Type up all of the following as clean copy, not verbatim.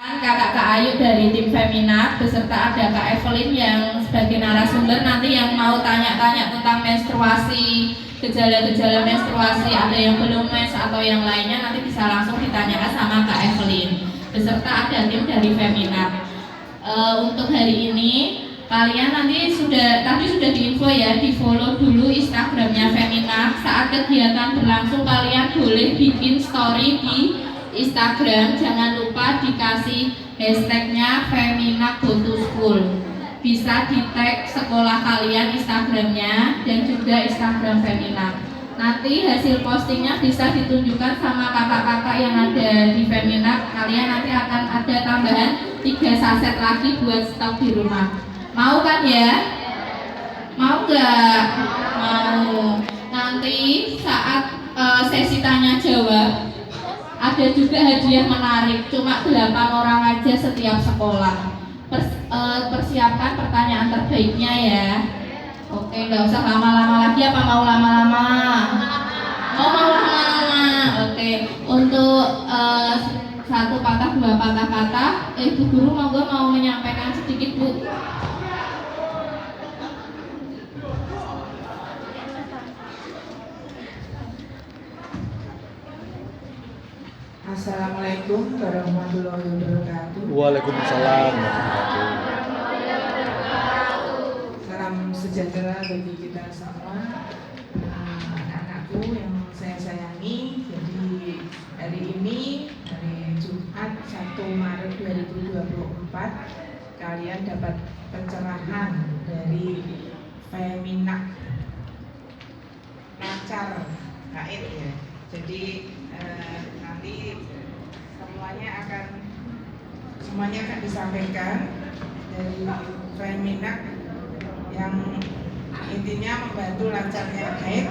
Kakak Ayu dari tim Feminat beserta ada Kak Evelyn yang sebagai narasumber nanti yang mau tanya-tanya tentang menstruasi, gejala-gejala menstruasi, ada yang belum mens atau yang lainnya nanti bisa langsung ditanyakan sama Kak Evelyn beserta ada tim dari Feminat. Untuk hari ini kalian nanti tadi sudah diinfo ya, di follow dulu Instagramnya Feminat. Saat kegiatan berlangsung kalian boleh bikin story di Instagram, jangan lupa dikasih hashtagnya Feminat Go to School. Bisa di tag sekolah kalian Instagramnya dan juga Instagram Feminat. Nanti hasil postingnya bisa ditunjukkan sama kakak-kakak yang ada di Feminat. Kalian nanti akan ada tambahan 3 saset lagi buat stok di rumah. Mau kan ya? Mau nggak? Mau. Nanti saat sesi tanya jawab ada juga hadiah menarik, cuma 8 orang aja setiap sekolah. Persiapkan pertanyaan terbaiknya ya. Oke, nggak usah lama-lama lagi, apa mau lama-lama? Oh, mau lama-lama. Oke, untuk 1 patah 2 patah kata, Bu Guru mau menyampaikan sedikit Bu. Assalamualaikum warahmatullahi wabarakatuh. Waalaikumsalam. Salam sejahtera bagi kita semua, anak-anakku yang saya sayangi. Jadi hari ini, hari Jumat 1 Maret 2024, kalian dapat pencerahan dari Feminat Lancar Kait ya. Jadi nanti semuanya akan disampaikan dari Feminat yang intinya membantu lancarnya haid.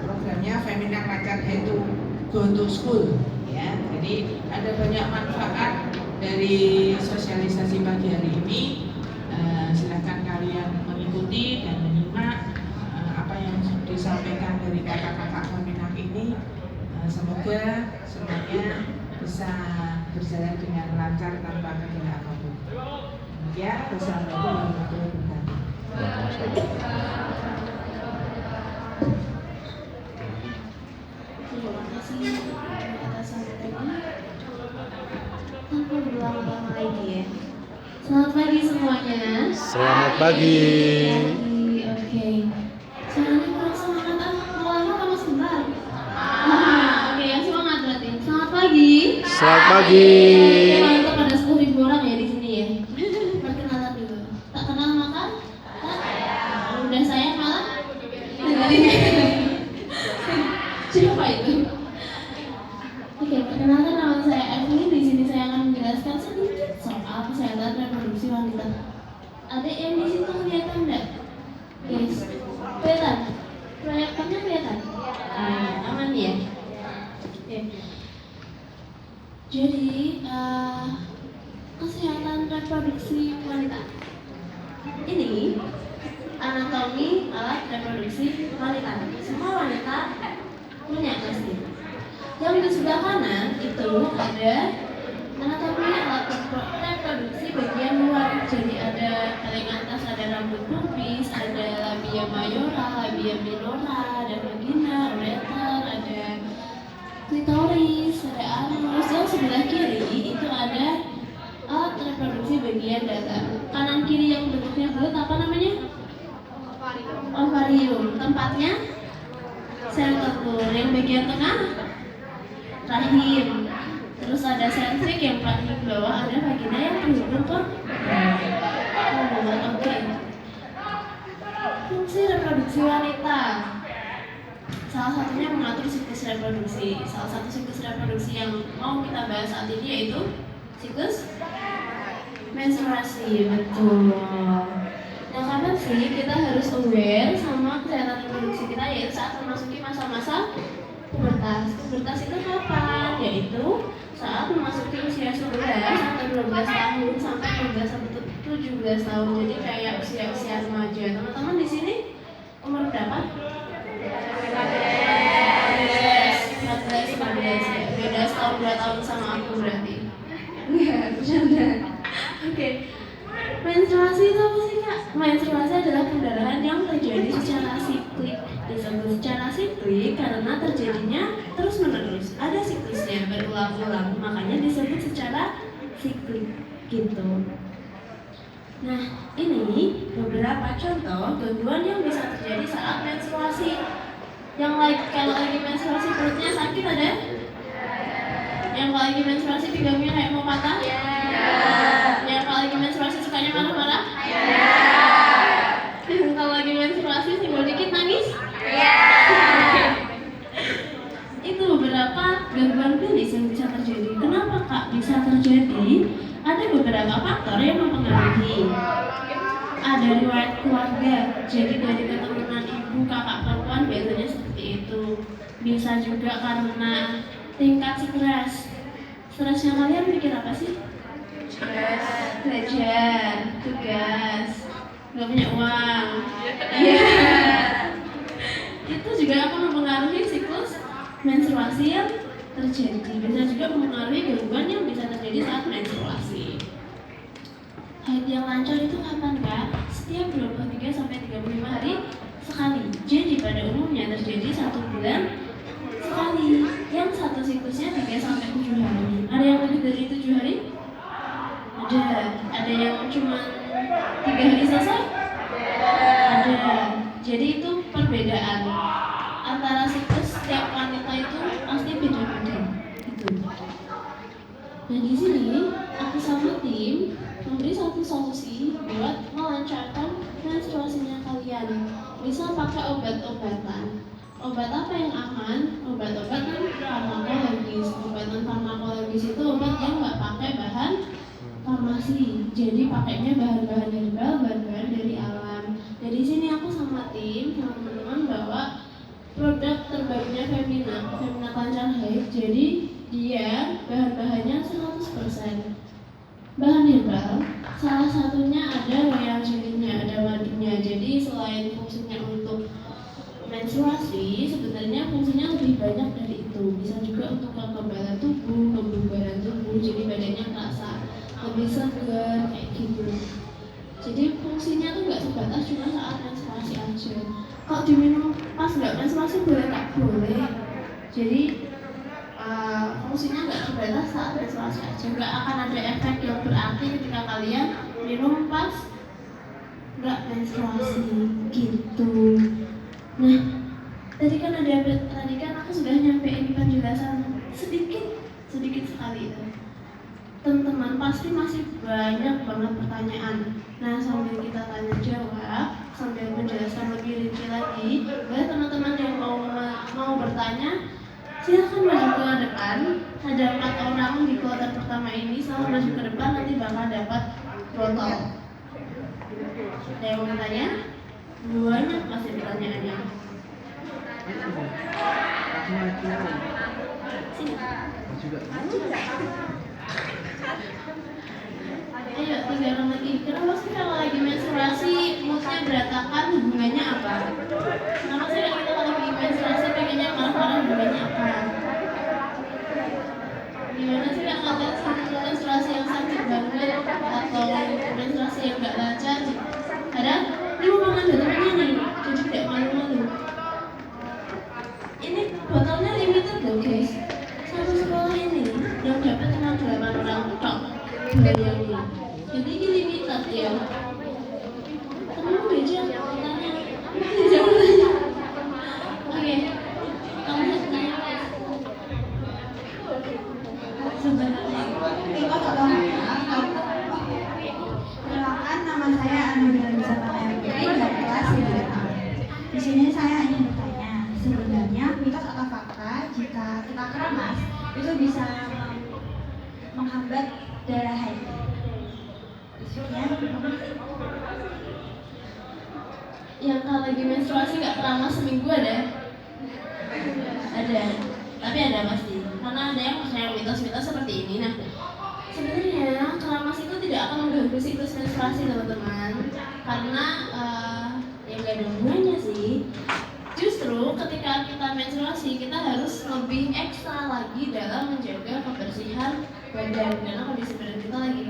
Programnya Feminat Lancar Haid to Go to School ya. Jadi ada banyak manfaat dari sosialisasi pagi hari ini. Silakan kalian mengikuti dan menyimak apa yang disampaikan dari kakak-kakak Feminat ini. Semoga semuanya bisa berjalan dengan lancar tanpa kendala apapun. Ya, wassalamualaikum warahmatullahi wabarakatuh. Terima kasih atas sampainya. Tanpa berlama-lama lagi ya. Selamat pagi semuanya. Selamat pagi. Oke. Jangan kurang semangat lama lama sebentar. Oke, yang semangat berarti. Selamat pagi. Selamat pagi. Mantap, ada 10.000 orang ya di sini ya. Perkenalan dulu. Tak kenal maka udah saya malah. Siapa itu? Oke, perkenalkan nama saya Evelyn. Di sini saya akan menjelaskan sedikit soal kesehatan reproduksi wanita. Ada yang di situ kelihatan enggak? Yes. Kelihatan? Proyektornya kelihatan? Aman ya? Oke. Jadi, kesehatan reproduksi wanita. Ini anatomi alat reproduksi wanita. Semua wanita punya pasti. Yang di sebelah kanan itu ada anatomi alat reproduksi bagian luar. Jadi ada paling atas ada rambut pubis, ada labia mayora, labia minora, ada vagina, ureter, ada klitoris, ada anus. Yang sebelah kiri itu ada alat reproduksi bagian datar. Kanan kiri yang bentuknya bulat apa namanya? Ovarium. Tempatnya sel telur. Yang bagian tengah rahim. Terus ada cervix yang paling bawah, ada vagina yang terhubung ke oke. Fungsi reproduksi wanita. Salah satunya mengatur siklus reproduksi. Salah satu siklus reproduksi yang mau kita bahas saat ini yaitu siklus menstruasi. Betul. Nah, kapan sih kita harus aware sama kesehatan reproduksi kita, yaitu saat memasuki masa-masa pubertas. Pubertas itu kapan? Yaitu saat memasuki usia 11 atau 12 tahun sampai 15 sampai 17 tahun. Jadi kayak usia-usia remaja. Teman-teman di sini umur berapa? 14 ya. Beda setahun 2 tahun sama aku berarti. bercanda. Oke. Menstruasi itu apa sih kak? Menstruasi adalah pendarahan yang terjadi secara siklik. Disebut secara siklik karena terjadinya terus menerus. Ada siklusnya berulang-ulang, makanya disebut secara siklik gitu. Nah, ini beberapa contoh gangguan yang bisa terjadi saat menstruasi. Kalau lagi menstruasi perutnya sakit ada? Yang kalau lagi menstruasi pinggangnya kayak mau patah? Yang kalau lagi menstruasi sukanya marah-marah? Yang kalau lagi menstruasi senggol dikit nangis? Oke. Itu beberapa gangguan klinis yang bisa terjadi. Kenapa kak bisa terjadi? Ada beberapa faktor yang mempengaruhi. Ada riwayat keluarga, jadi dari keturunan ibu, kakak perempuan biasanya seperti itu. Bisa juga karena tingkat stres. Stresnya kalian mikir apa sih? Belajar, tugas, nggak punya uang. Iya. Itu juga akan mempengaruhi siklus menstruasi yang terjadi. Bisa juga mempengaruhi gangguan yang bisa terjadi saat menstruasi. Haid yang lancar itu kapan kak? Setiap 23-35 hari sekali. Jadi pada umumnya terjadi 1 bulan sekali. Yang satu siklusnya 3-7 hari. Ada yang lebih dari 7 hari? Ada yang cuma 3 hari selesai? Ada. Jadi itu perbedaan antara siklus setiap wanita itu pasti beda-beda. Gitu. Nah di sini aku sama tim memberi satu solusi buat melancarkan menstruasinya kalian. Bisa pakai obat-obatan. Obat apa yang aman? Obat-obatan farmakologis. Obatan farmakologis itu obat yang nggak pakai bahan farmasi. Jadi pakainya bahan-bahan herbal, bahan-bahan dari alam. Nah di sini aku sama tim, sama teman-teman bawa produk terbarunya Femina Lancar Haid. Jadi dia bahan-bahannya 100% bahan herbal. Salah satunya ada royal jelly-nya, ada madunya. Jadi selain fungsinya untuk menstruasi, sebenarnya fungsinya lebih banyak dari itu. Bisa juga untuk kekebalan tubuh, kebugaran tubuh. Jadi badannya terasa lebih segar kayak gitu. Jadi fungsinya tuh nggak sebatas cuma saat menstruasi aja. Kalau diminum pas nggak menstruasi boleh nggak? Boleh. Jadi fungsinya nggak sebatas saat menstruasi aja. Nggak akan ada efek yang berarti ketika kalian minum pas nggak menstruasi gitu. Nah, tadi kan aku sudah nyampein penjelasan sedikit sekali itu. Teman-teman pasti masih banyak banget pertanyaan. Nah, sambil kita tanya jawab, sambil menjelaskan lebih rinci lagi, buat teman-teman yang mau bertanya, silakan maju ke depan. Ada 4 orang di kloter pertama ini, selalu maju ke depan, nanti bakal dapat botol. Ada yang mau bertanya? Banyak masih pertanyaannya. Sini. Ayo, 3 orang lagi. Kenapa sih kalau lagi menstruasi moodnya berantakan, hubungannya apa? Kenapa sih kita kalau lagi menstruasi pengennya marah-marah, hubungannya apa? Gimana sih kalau menstruasi yang sakit banget atau menstruasi yang gak lancar? Ada? Ini mau makan temennya nih, jadi tidak malu-malu. Ini botolnya limited loh guys. Satu sekolah ini yang dapat cuma 8 orang tok. Bayangin. Jadi ini limited ya. Tenang aja, tanya. Jangan tanya. Oke. Kamu tanya guys. Sebenarnya. Perkenalkan, nama saya Anugerah Wisata MPI dari kelas 9A. Di sini saya ingin bertanya, sebenarnya mitos atau fakta jika kita keramas itu bisa menghambat darah haid? Sekian. Yang kalau lagi menstruasi nggak keramas seminggu ada? Ada. Tapi ada pasti. Karena ada yang percaya mitos-mitos seperti ini. Nah, sebenarnya keramas itu tidak akan mengganggu siklus menstruasi teman-teman, karena ya nggak ada hubungannya sih. Justru ketika kita menstruasi kita harus lebih ekstra lagi dalam menjaga kebersihan badan, karena kondisi badan kita lagi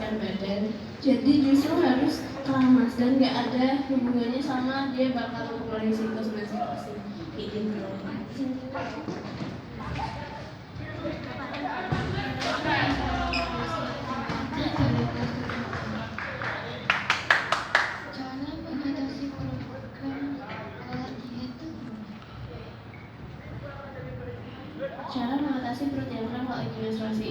berat badan. Jadi justru harus keramas dan nggak ada hubungannya sama dia bakal mengeluarkan siklus menstruasi. Gitu. Cara mengatasi program olah diet itu Cara mengatasi perut yang kram kalau lagi menstruasi.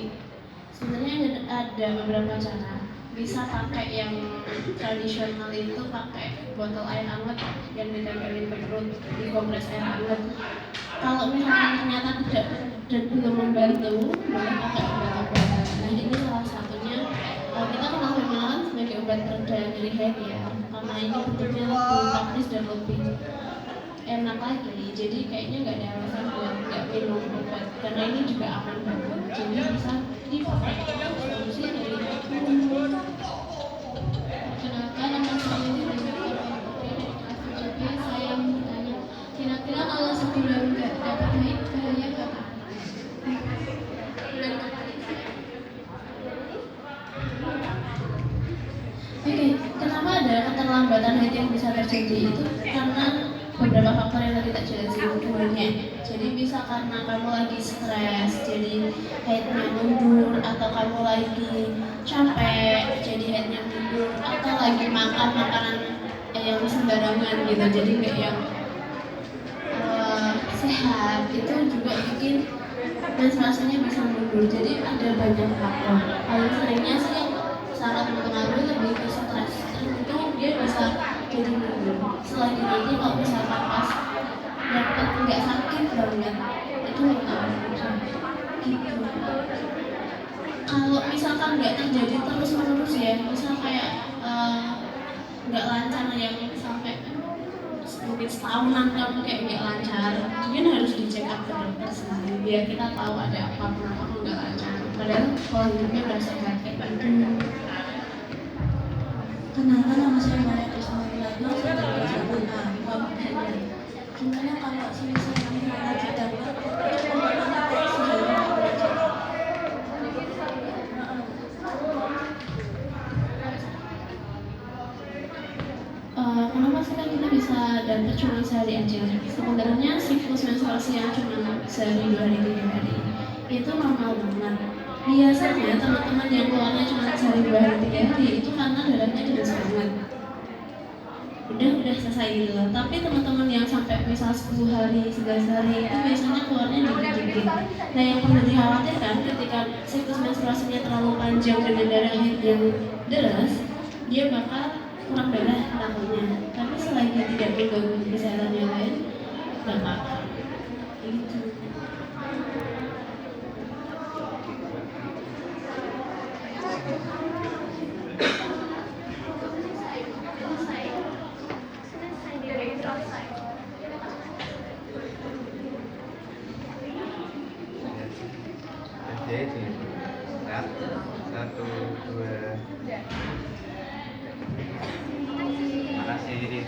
Sebenarnya ada beberapa cara. Bisa pakai yang tradisional itu pakai botol air hangat yang ditempelin ke perut, dikompres air hangat. Kalau misalnya ternyata tidak dan belum membantu, boleh pakai obat-obatan. Nah ini salah satunya. Kita kenal hormonal sebagai obat pereda nyeri head ya, karena ini bentuknya lebih praktis dan lebih enak lagi. Jadi kayaknya nggak ada alasan buat nggak minum obat, karena ini juga aman banget. Jadi bisa dipakai solusi dari Perkenalkan, nama saya Dewi Farhanti dari kelas 7B. Saya mau bertanya, kira-kira kalau sebulan nggak dapat haid, bahaya nggak, Pak? Oke, kenapa ada keterlambatan haid yang bisa terjadi itu karena beberapa faktor yang tadi tak jelasin dulunya. Jadi bisa karena kamu lagi stres, jadi haidnya mundur, atau kamu lagi capek, jadi haidnya mundur, atau lagi makan makanan yang sembarangan gitu, jadi nggak yang sehat, itu juga bikin menstruasinya bisa mundur. Jadi ada banyak faktor. Paling seringnya sih yang sangat mempengaruhi lebih ke stres, itu dia bisa jadi mundur. Selagi nanti kalau misalkan pas dapat nggak sakit banget, itu nggak mudah gitu. Kalau misalkan nggak terjadi terus menerus ya, misal kayak nggak lancar yang sampai mungkin setahunan kamu kayak nggak lancar, mungkin harus dicek up ke dokter sendiri biar kita tahu ada apa kenapa kamu nggak lancar. Padahal pola hidupnya udah sehat kayak gitu. Kenalkan, nama saya Maria Krisna Wilatno, saya dari kelas 1A. Gimana kalau semisal kami lagi dapat itu bagaimana tes sebelum belajar? Kenapa sih kan kita bisa dapat cuma sehari aja? Sebenarnya siklus menstruasi yang cuma sehari, 2 hari, 3 hari itu normal banget. Biasanya teman-teman yang keluarnya cuma sehari, 2 hari, 3 hari itu karena darahnya deras banget. Udah selesai gitu loh. Tapi teman-teman yang sampai misal 10 hari, 11 hari itu biasanya keluarnya dikit-dikit. Nah yang perlu dikhawatirkan ketika siklus menstruasinya terlalu panjang dengan darah yang deras, dia bakal kurang darah takutnya. Tapi selagi tidak mengganggu kesehatan yang lain, nggak apa-apa. Gitu. Jadi, satu, dua. Terima kasih.